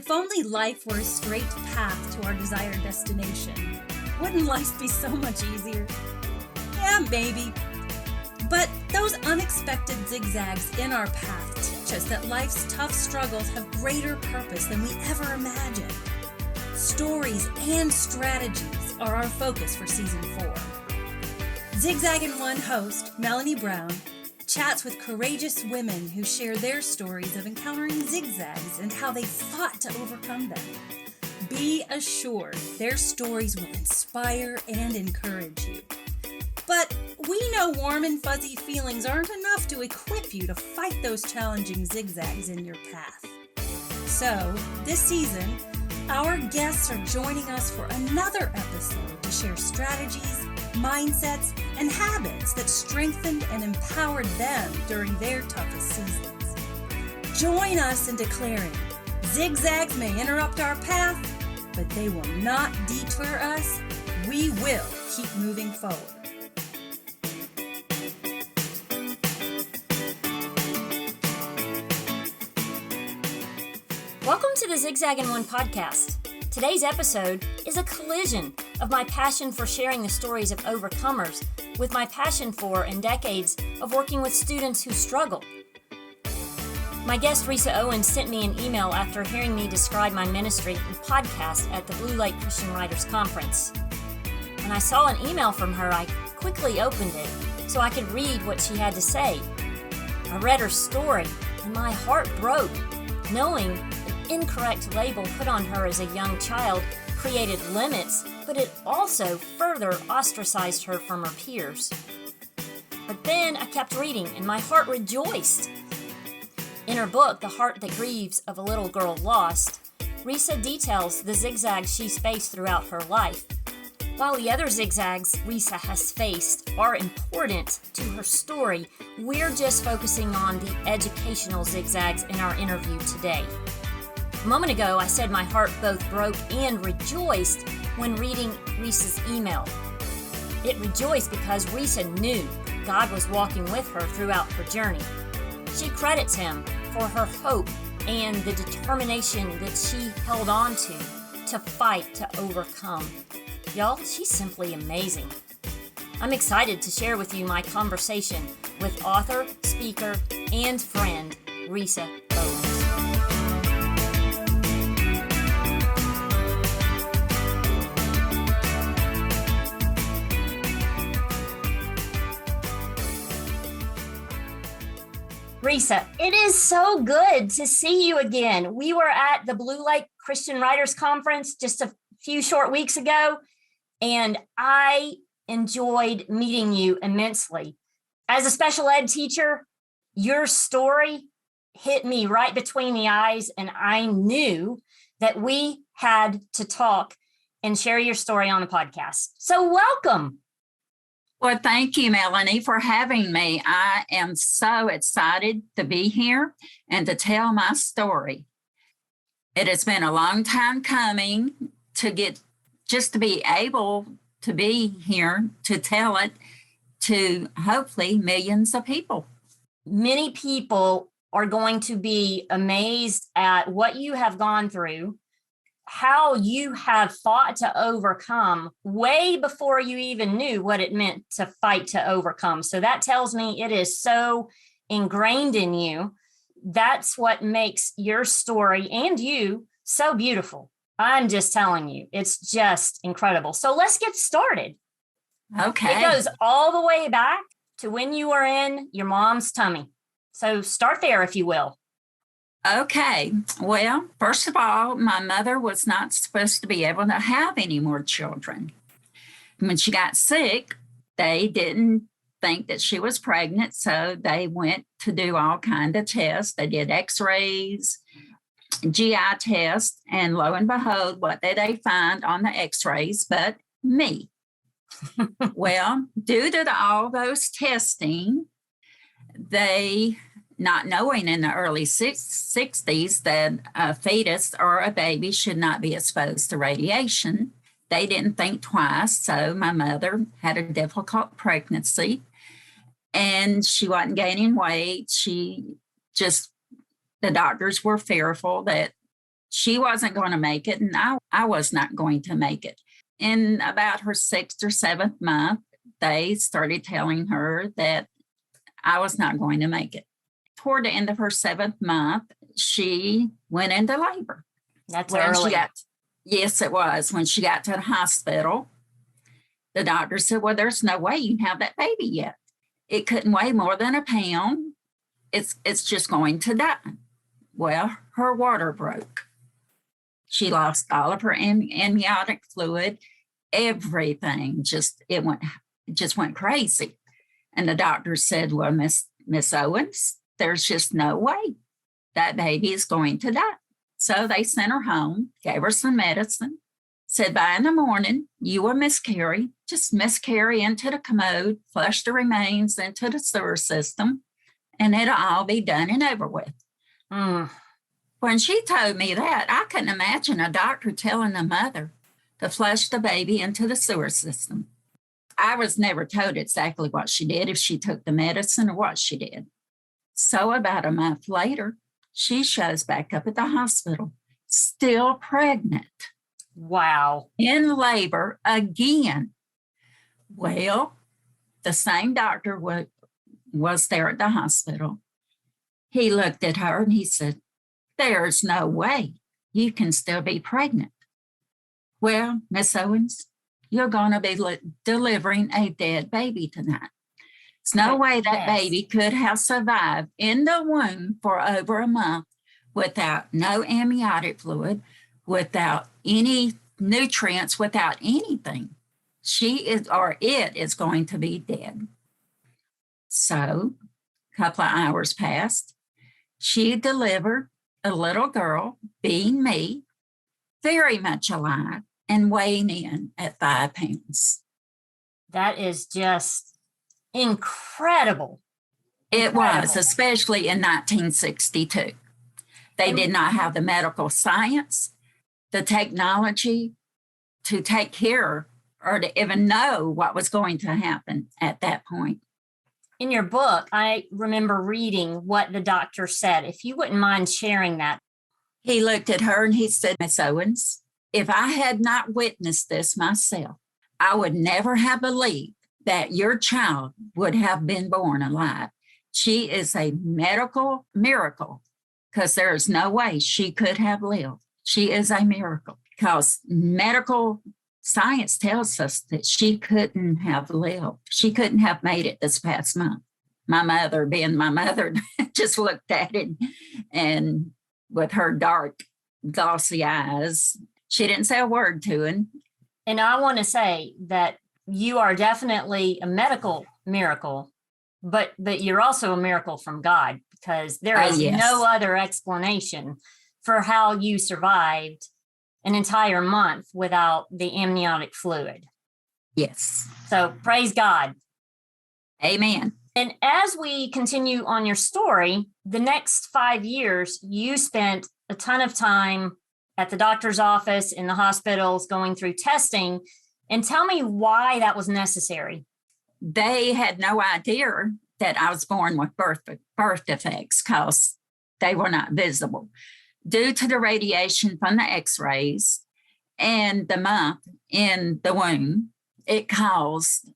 If only life were a straight path to our desired destination, wouldn't life be so much easier? Yeah, maybe. But those unexpected zigzags in our path teach us that life's tough struggles have greater purpose than we ever imagined. Stories and strategies are our focus for Season 4. Zigzag and One host, Melanie Brown, chats with courageous women who share their stories of encountering zigzags and how they fought to overcome them. Be assured their stories will inspire and encourage you. But we know warm and fuzzy feelings aren't enough to equip you to fight those challenging zigzags in your path. So, this season, our guests are joining us for another episode to share strategies, mindsets, and habits that strengthened and empowered them during their toughest seasons. Join us in declaring, zigzags may interrupt our path, but they will not detour us. We will keep moving forward. Welcome to the Zigzag and One podcast. Today's episode is a collision of my passion for sharing the stories of overcomers with my passion for and decades of working with students who struggle. My guest Risa Owens sent me an email after hearing me describe my ministry and podcast at the Blue Lake Christian Writers Conference. When I saw an email from her, I quickly opened it so I could read what she had to say. I read her story and my heart broke, knowing incorrect label put on her as a young child created limits, but it also further ostracized her from her peers. But then I kept reading and my heart rejoiced. In her book, The Heart That Grieves of a Little Girl Lost, Risa details the zigzags she's faced throughout her life. While the other zigzags Risa has faced are important to her story, we're just focusing on the educational zigzags in our interview today. A moment ago, I said my heart both broke and rejoiced when reading Risa's email. It rejoiced because Risa knew God was walking with her throughout her journey. She credits Him for her hope and the determination that she held on to fight to overcome. Y'all, she's simply amazing. I'm excited to share with you my conversation with author, speaker, and friend, Risa Owens. Risa, it is so good to see you again. We were at the Blue Lake Christian Writers Conference just a few short weeks ago, and I enjoyed meeting you immensely. As a special ed teacher, your story hit me right between the eyes, and I knew that we had to talk and share your story on the podcast. So welcome. Well, thank you, Melanie, for having me. I am so excited to be here and to tell my story. It has been a long time coming to be able to be here to tell it to hopefully millions of people. Many people are going to be amazed at what you have gone through, how you have fought to overcome way before you even knew what it meant to fight to overcome. So that tells me it is so ingrained in you. That's what makes your story and you so beautiful. I'm just telling you, it's just incredible. So let's get started. Okay. It goes all the way back to when you were in your mom's tummy. So start there, if you will. Okay. Well, first of all, my mother was not supposed to be able to have any more children. When she got sick, they didn't think that she was pregnant, so they went to do all kinds of tests. They did x-rays, GI tests, and lo and behold, what did they find on the x-rays but me? Well, due to all those testing, they, not knowing in the early 60s that a fetus or a baby should not be exposed to radiation, they didn't think twice. So my mother had a difficult pregnancy and she wasn't gaining weight. The doctors were fearful that She wasn't going to make it, and I was not going to make it. In about her 6th or 7th month, they started telling her that I was not going to make it. Toward the end of her 7th month, she went into labor. That's early. Yes, it was. When she got to the hospital, the doctor said, well, there's no way you can have that baby yet. It couldn't weigh more than a pound. It's just going to die. Well, her water broke. She lost all of her amniotic fluid. Everything just went crazy. And the doctor said, well, Miss Owens, there's just no way that baby is going to die. So they sent her home, gave her some medicine, said by in the morning, you will miscarry. Just miscarry into the commode, flush the remains into the sewer system, and it'll all be done and over with. When she told me that, I couldn't imagine a doctor telling the mother to flush the baby into the sewer system. I was never told exactly what she did, if she took the medicine or what she did. So about a month later, she shows back up at the hospital, still pregnant. Wow. In labor again. Well, the same doctor was there at the hospital. He looked at her and he said, there's no way you can still be pregnant. Well, Miss Owens, you're going to be delivering a dead baby tonight. There's no way that baby could have survived in the womb for over a month without no amniotic fluid, without any nutrients, without anything. It is going to be dead. So a couple of hours passed. She delivered a little girl, being me, very much alive and weighing in at 5 pounds. That is just incredible. It was, especially in 1962. They did not have the medical science, the technology to take care or to even know what was going to happen at that point. In your book, I remember reading what the doctor said. If you wouldn't mind sharing that. He looked at her and he said, Miss Owens, if I had not witnessed this myself, I would never have believed that your child would have been born alive. She is a medical miracle because there is no way she could have lived. She is a miracle because medical science tells us that she couldn't have lived. She couldn't have made it this past month. My mother, being my mother, just looked at it and with her dark, glossy eyes, she didn't say a word to him. And I want to say that you are definitely a medical miracle, but you're also a miracle from God, because there is no other explanation for how you survived an entire month without the amniotic fluid. Yes. So praise God. Amen. And as we continue on your story, the next 5 years, you spent a ton of time at the doctor's office, in the hospitals, going through testing. And tell me why that was necessary. They had no idea that I was born with birth defects because they were not visible. Due to the radiation from the x-rays and the lump in the womb, it caused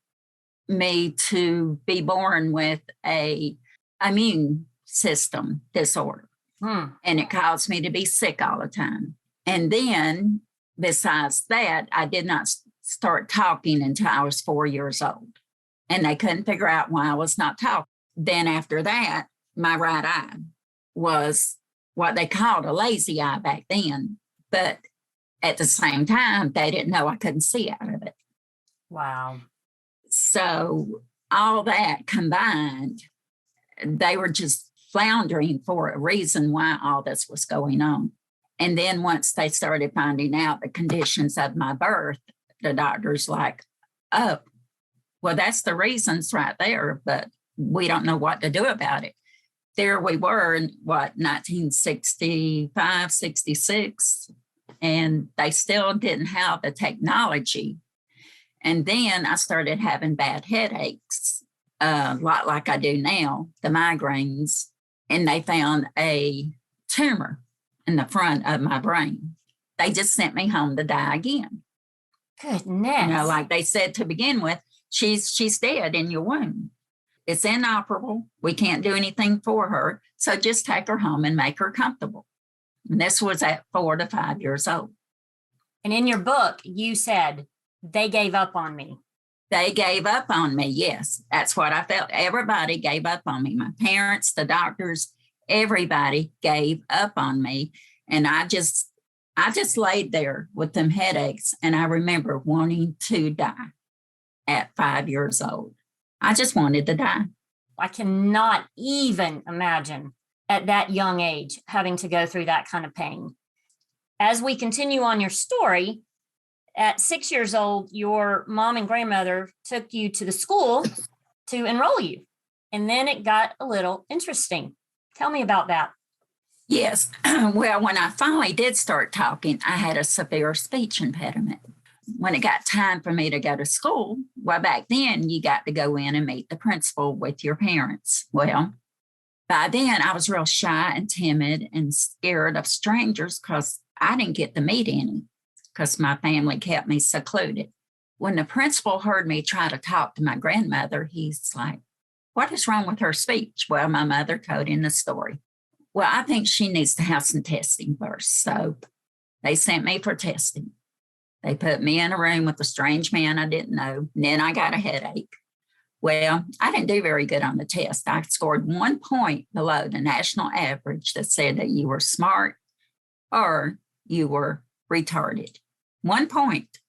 me to be born with a immune system disorder. And it caused me to be sick all the time. And then besides that, I did not start talking until I was 4 years old. And they couldn't figure out why I was not talking. Then after that, my right eye was what they called a lazy eye back then. But at the same time, they didn't know I couldn't see out of it. Wow. So all that combined, they were just floundering for a reason why all this was going on. And then once they started finding out the conditions of my birth, the doctor's like, oh, well, that's the reasons right there, but we don't know what to do about it. There we were in 1965, 66, and they still didn't have the technology. And then I started having bad headaches, a lot like I do now, the migraines, and they found a tumor in the front of my brain. They just sent me home to die again. Goodness. You know, like they said to begin with, she's dead in your womb. It's inoperable. We can't do anything for her. So just take her home and make her comfortable. And this was at 4 to 5 years old. And in your book, you said, they gave up on me. They gave up on me. Yes, that's what I felt. Everybody gave up on me. My parents, the doctors, everybody gave up on me. And I just laid there with them headaches. And I remember wanting to die at 5 years old. I just wanted to die. I cannot even imagine at that young age having to go through that kind of pain. As we continue on your story, at 6 years old, your mom and grandmother took you to the school to enroll you. And then it got a little interesting. Tell me about that. Yes. Well, when I finally did start talking, I had a severe speech impediment. When it got time for me to go to school, well, back then you got to go in and meet the principal with your parents. Well, by then I was real shy and timid and scared of strangers because I didn't get to meet any because my family kept me secluded. When the principal heard me try to talk to my grandmother, he's like, "What is wrong with her speech?" Well, my mother told him the story. Well, I think she needs to have some testing first. So they sent me for testing. They put me in a room with a strange man I didn't know. And then I got a headache. Well, I didn't do very good on the test. I scored 1 point below the national average that said that you were smart or you were retarded. 1 point.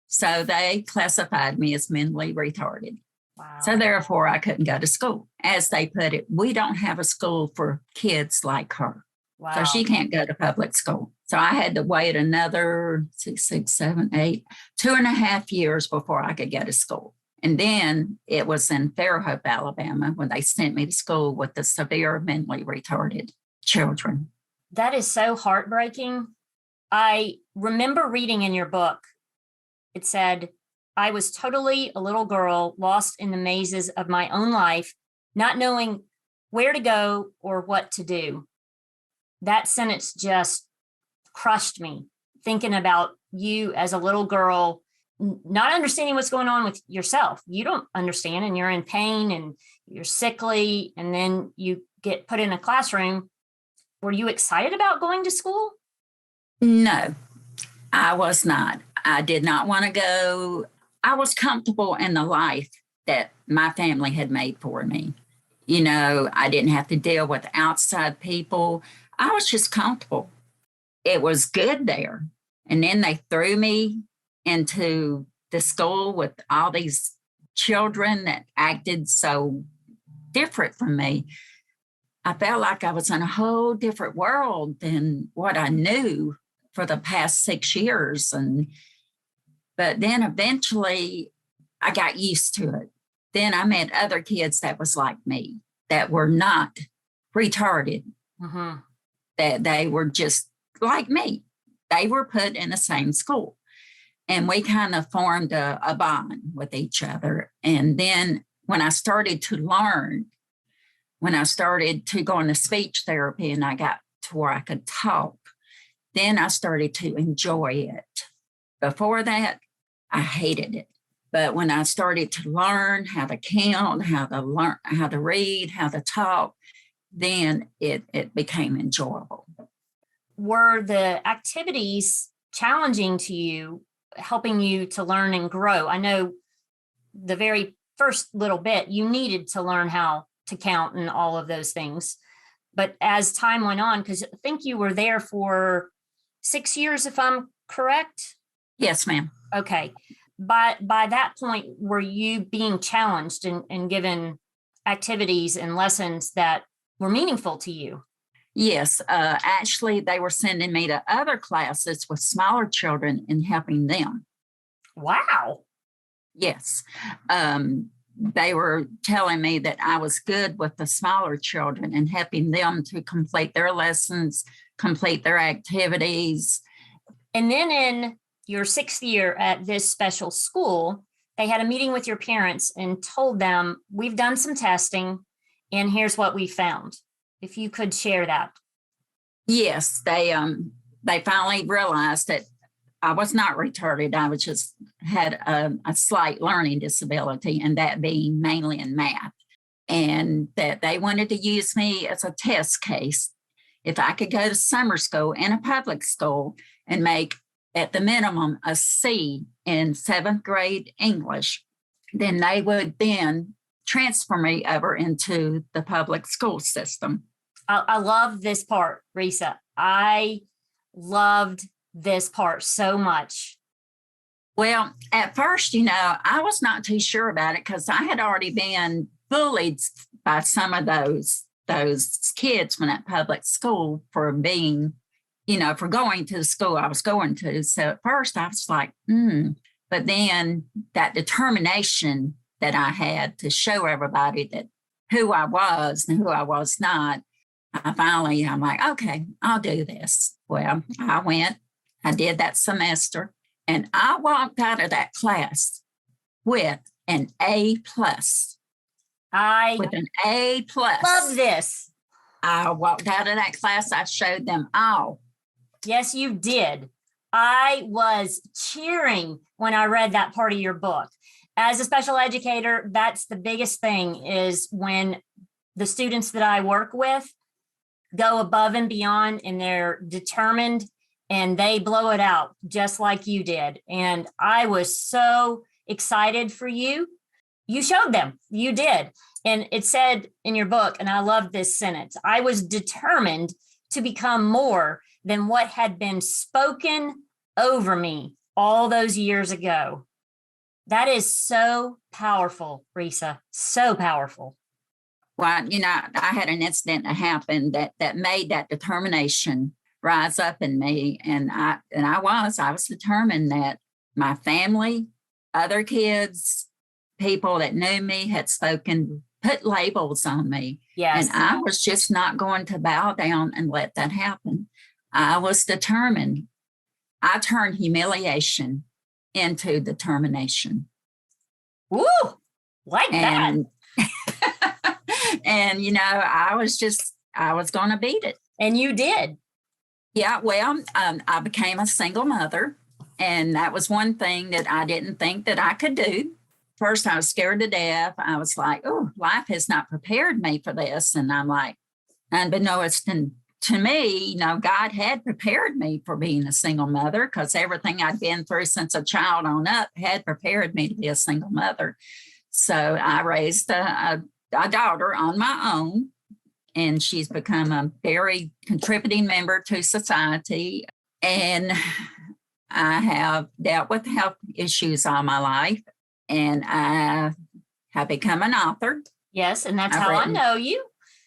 So they classified me as mentally retarded. Wow. So therefore, I couldn't go to school. As they put it, we don't have a school for kids like her. Wow. So she can't go to public school. So I had to wait another 6, 7, 8, 2.5 years before I could go to school. And then it was in Fairhope, Alabama, when they sent me to school with the severe mentally retarded children. That is so heartbreaking. I remember reading in your book, it said, "I was totally a little girl lost in the mazes of my own life, not knowing where to go or what to do." That sentence just crushed me, thinking about you as a little girl, not understanding what's going on with yourself. You don't understand, and you're in pain and you're sickly, and then you get put in a classroom. Were you excited about going to school? No, I was not. I did not want to go. I was comfortable in the life that my family had made for me. You know, I didn't have to deal with outside people. I was just comfortable. It was good there. And then they threw me into the school with all these children that acted so different from me. I felt like I was in a whole different world than what I knew for the past 6 years. But then eventually I got used to it. Then I met other kids that was like me, that were not retarded, that they were just like me. They were put in the same school. And we kind of formed a bond with each other. And then when I started to learn, when I started to go into speech therapy and I got to where I could talk, then I started to enjoy it. Before that, I hated it. But when I started to learn how to count, how to read, how to talk, then it became enjoyable. Were the activities challenging to you, helping you to learn and grow? I know the very first little bit, you needed to learn how to count and all of those things. But as time went on, because I think you were there for 6 years, if I'm correct? Yes, ma'am. Okay. By that point, were you being challenged and given activities and lessons that were meaningful to you? Yes. Actually, they were sending me to other classes with smaller children and helping them. Wow. Yes. They were telling me that I was good with the smaller children and helping them to complete their lessons, complete their activities. And then in your 6th year at this special school, they had a meeting with your parents and told them, "We've done some testing and here's what we found." If you could share that. Yes, they finally realized that I was not retarded. I was just had a slight learning disability, and that being mainly in math. And that they wanted to use me as a test case. If I could go to summer school in a public school and make at the minimum a C in 7th grade English, then they would then transfer me over into the public school system. I love this part, Risa. I loved this part so much. Well, at first, I was not too sure about it because I had already been bullied by some of those kids from that public school for being, for going to the school I was going to. So at first I was like, But then that determination that I had to show everybody that who I was and who I was not, I'm like, okay, I'll do this. Well, I went, I did that semester, and I walked out of that class with an A+. With an A+. Love this. I walked out of that class. I showed them all. Yes, you did. I was cheering when I read that part of your book. As a special educator, that's the biggest thing, is when the students that I work with go above and beyond and they're determined and they blow it out just like you did. And I was so excited for you. You showed them, you did. And it said in your book, and I love this sentence, I was determined to become more than what had been spoken over me all those years ago. That is so powerful, Risa, so powerful. Well, I had an incident that happened that made that determination rise up in me. And I was determined that my family, other kids, people that knew me had spoken, put labels on me. Yes. And I was just not going to bow down and let that happen. I was determined. I turned humiliation into determination. Woo! Like that. And, I was going to beat it. And you did. Yeah, well, I became a single mother. And that was one thing that I didn't think that I could do. First, I was scared to death. I was like, oh, life has not prepared me for this. And I'm like, unbeknownst to me, God had prepared me for being a single mother, because everything I'd been through since a child on up had prepared me to be a single mother. So I raised a daughter on my own, and she's become a very contributing member to society. And I have dealt with health issues all my life, and I have become an author. Yes, and that's how I know you.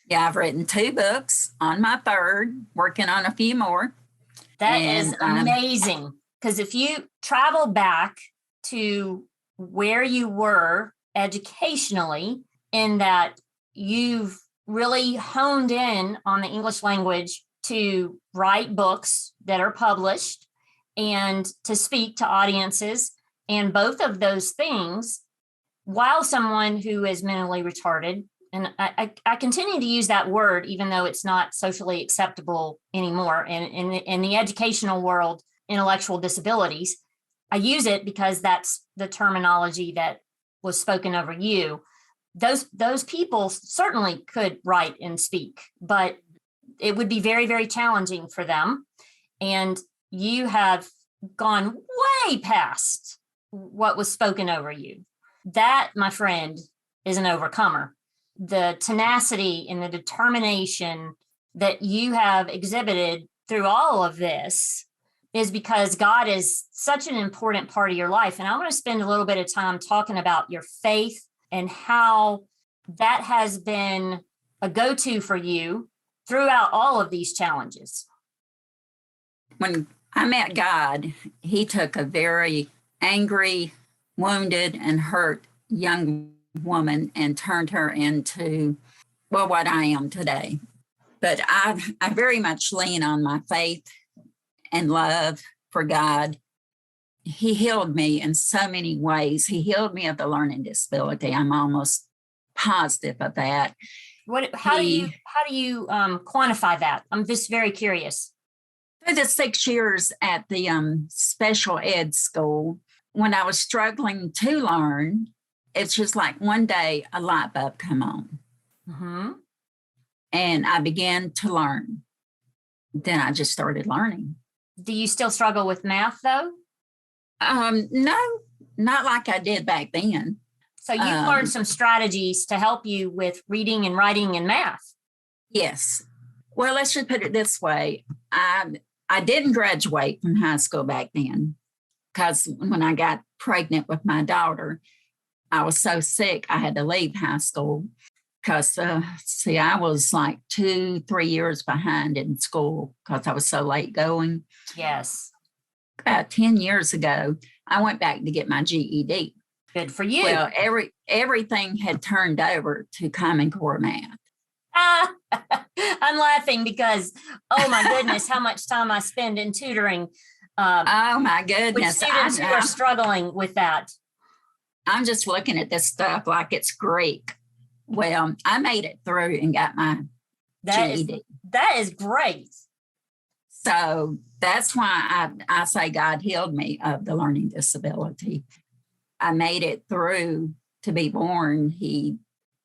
Yeah, I've written 2 books, on my 3rd, working on a few more. That is amazing. Because if you travel back to where you were educationally, in that you've really honed in on the English language to write books that are published and to speak to audiences, and both of those things, while someone who is mentally retarded, and I continue to use that word, even though it's not socially acceptable anymore. And in the educational world, intellectual disabilities, I use it because that's the terminology that was spoken over you. Those people certainly could write and speak, but it would be very, very challenging for them. And you have gone way past what was spoken over you. That, my friend, is an overcomer. The tenacity and the determination that you have exhibited through all of this is because God is such an important part of your life. And I want to spend a little bit of time talking about your faith and how that has been a go-to for you throughout all of these challenges. When I met God, he took a very angry, wounded, and hurt young woman and turned her into, what I am today. But I very much lean on my faith and love for God. He healed me in so many ways. He healed me of the learning disability. I'm almost positive of that. How do He, you quantify that? I'm just very curious. through the 6 years at the special ed school, when I was struggling to learn, it's just like one day a light bulb come on, Mm-hmm. and I began to learn. Then I just started learning. Do you still struggle with math though? No, not like I did back then. So you learned some strategies to help you with reading and writing and math. Yes. Well, let's just put it this way. I didn't graduate from high school back then because when I got pregnant with my daughter, I was so sick I had to leave high school because, I was like 2-3 years behind in school because I was so late going. Yes. About 10 years ago, I went back to get my GED. Good for you. Well, everything had turned over to Common Core math. I'm laughing because, oh my goodness, how much time I spend in tutoring Oh my with goodness. students who are struggling with that. I'm just looking at this stuff like it's Greek. Well, I made it through and got my GED. That is great. So that's why I say God healed me of the learning disability. I made it through to be born. He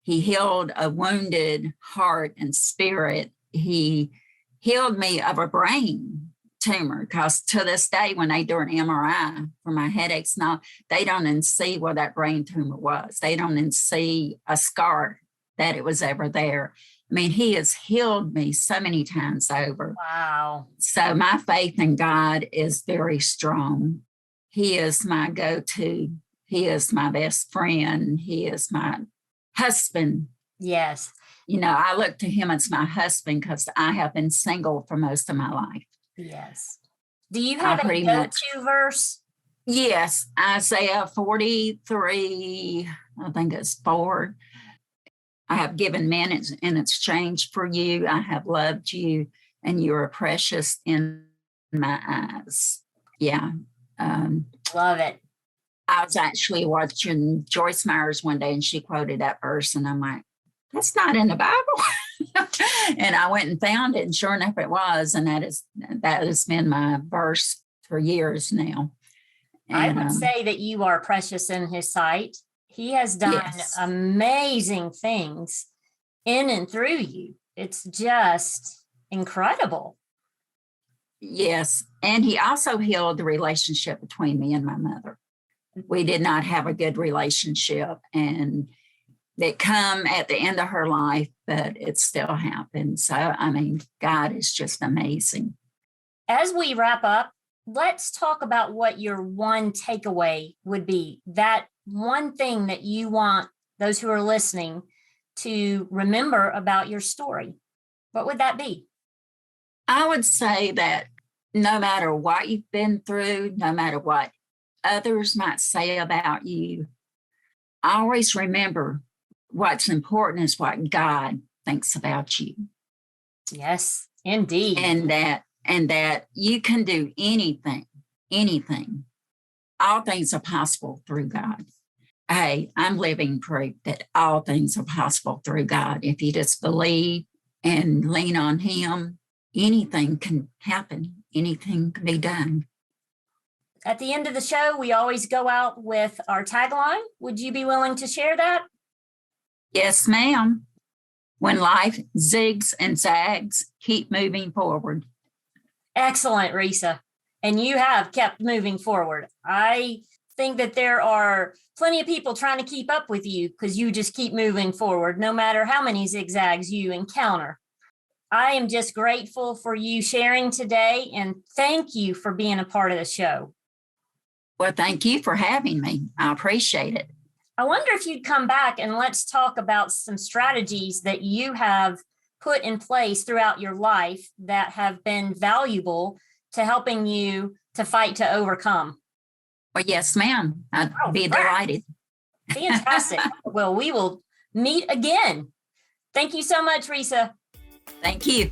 healed a wounded heart and spirit. He healed me of a brain tumor because to this day, when they do an MRI for my headaches now, they don't even see where that brain tumor was. They don't even see a scar that it was ever there. I mean, he has healed me so many times over. Wow. So my faith in God is very strong. He is my go-to. He is my best friend. He is my husband. Yes. I look to him as my husband because I have been single for most of my life. Yes. Do you have a go-to verse? Yes, Isaiah 43, I think it's 4. I have given men in exchange for you. I have loved you, and you are precious in my eyes. Yeah. Love it. I was actually watching Joyce Myers one day, and she quoted that verse, and I'm like, that's not in the Bible. And I went and found it, and sure enough, it was. And that has been my verse for years now. And, I would say that you are precious in his sight. He has done amazing things in and through you. It's just incredible. Yes. And he also healed the relationship between me and my mother. We did not have a good relationship, and that come at the end of her life, but it still happened. So, I mean, God is just amazing. As we wrap up, let's talk about what your one takeaway would be. That one thing that you want those who are listening to remember about your story. What would that be? I would say that no matter what you've been through, no matter what others might say about you, always remember what's important is what God thinks about you. Yes, indeed. And that you can do anything. All things are possible through God. Hey, I'm living proof that all things are possible through God. If you just believe and lean on him, anything can happen. Anything can be done. At the end of the show, we always go out with our tagline. Would you be willing to share that? Yes, ma'am. When life zigs and zags, keep moving forward. Excellent, Risa. And you have kept moving forward. I think that there are plenty of people trying to keep up with you because you just keep moving forward, no matter how many zigzags you encounter. I am just grateful for you sharing today, and thank you for being a part of the show. Well, thank you for having me. I appreciate it. I wonder if you'd come back and let's talk about some strategies that you have put in place throughout your life that have been valuable to helping you to fight to overcome. Well, yes, ma'am. I'd be delighted. Fantastic. Well, we will meet again. Thank you so much, Risa. Thank you.